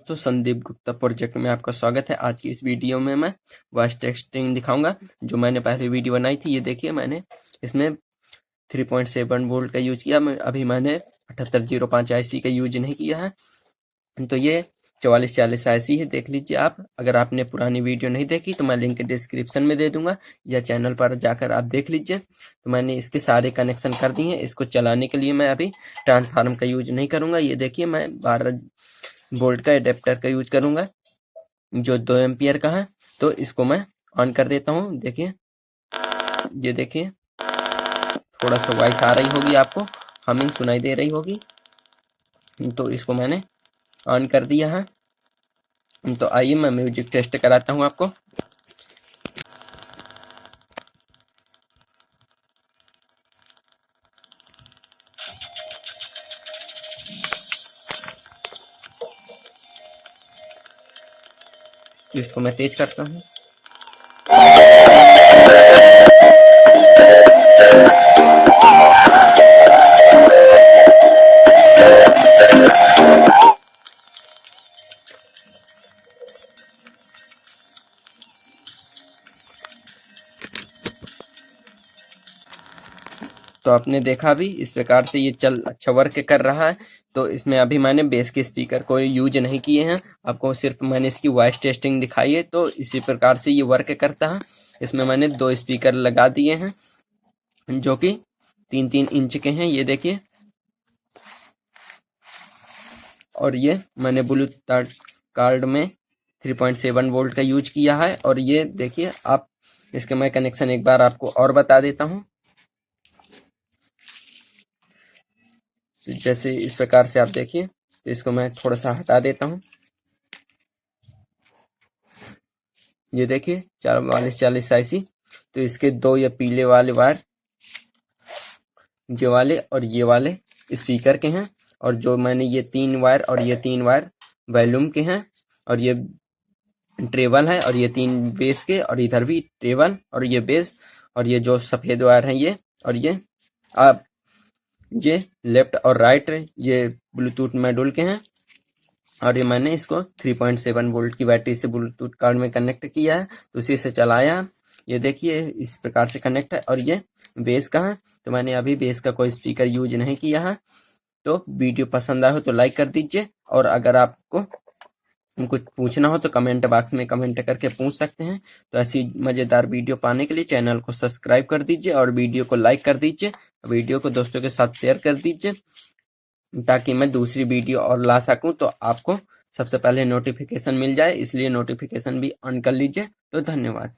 दोस्तों, संदीप गुप्ता प्रोजेक्ट में आपका स्वागत है। आज की इस वीडियो में मैं वॉइस टेस्टिंग दिखाऊंगा। जो मैंने पहले वीडियो बनाई थी, ये देखिए, मैंने इसमें 3.7 वोल्ट का यूज किया। अभी मैंने 7805 IC का यूज नहीं किया है। तो ये 4440 IC है, देख लीजिए आप। अगर आपने पुरानी वीडियो नहीं देखी तो मैं लिंक डिस्क्रिप्शन में दे दूंगा, या चैनल पर जाकर आप देख लीजिए। तो मैंने इसके सारे कनेक्शन कर दिए हैं। इसको चलाने के लिए मैं अभी ट्रांसफार्म का यूज नहीं करूंगा। ये देखिए, मैं 12 वोल्ट का एडेप्टर का यूज करूंगा, जो 2 एम्पियर का है। तो इसको मैं ऑन कर देता हूँ। देखिए, ये देखिए, थोड़ा सा वॉइस आ रही होगी, आपको हमिंग सुनाई दे रही होगी। तो इसको मैंने ऑन कर दिया है। तो आइए मैं म्यूजिक टेस्ट कराता हूँ आपको। इसको मैं तेज करता हूँ। तो आपने देखा भी, इस प्रकार से ये अच्छा वर्क कर रहा है। तो इसमें अभी मैंने बेस के स्पीकर को यूज नहीं किए हैं, आपको सिर्फ मैंने इसकी वॉइस टेस्टिंग दिखाई है। तो इसी प्रकार से ये वर्क करता है। इसमें मैंने 2 स्पीकर लगा दिए हैं, जो कि 3-3 इंच के हैं, ये देखिए। और ये मैंने ब्लूटूथ कार्ड में 3.7 वोल्ट का यूज किया है। और ये देखिए आप, इसके मैं कनेक्शन एक बार आपको और बता देता हूँ। तो जैसे इस प्रकार से आप देखिए, तो इसको मैं थोड़ा सा हटा देता हूँ। ये देखिए 4440 IC। तो इसके 2 ये पीले वाले वायर, ये वाले और ये वाले स्पीकर के हैं। और जो मैंने ये 3 वायर और ये 3 वायर वॉल्यूम के हैं। और ये ट्रेबल है, और ये 3 बेस के, और इधर भी ट्रेबल और ये बेस। और ये जो सफेद वायर है ये, और ये आप ये लेफ्ट और राइट ये ब्लूटूथ मॉड्यूल के हैं। और ये मैंने इसको 3.7 वोल्ट की बैटरी से ब्लूटूथ कार्ड में कनेक्ट किया है, तो उसी से चलाया। ये देखिए इस प्रकार से कनेक्ट है। और ये बेस का है, तो मैंने अभी बेस का कोई स्पीकर यूज नहीं किया है। तो वीडियो पसंद आए हो तो लाइक कर दीजिए, और अगर आपको कुछ पूछना हो तो कमेंट बॉक्स में कमेंट करके पूछ सकते हैं। तो ऐसी मज़ेदार वीडियो पाने के लिए चैनल को सब्सक्राइब कर दीजिए और वीडियो को लाइक कर दीजिए। वीडियो को दोस्तों के साथ शेयर कर दीजिए, ताकि मैं दूसरी वीडियो और ला सकूं तो आपको सबसे पहले नोटिफिकेशन मिल जाए। इसलिए नोटिफिकेशन भी ऑन कर लीजिए। तो धन्यवाद।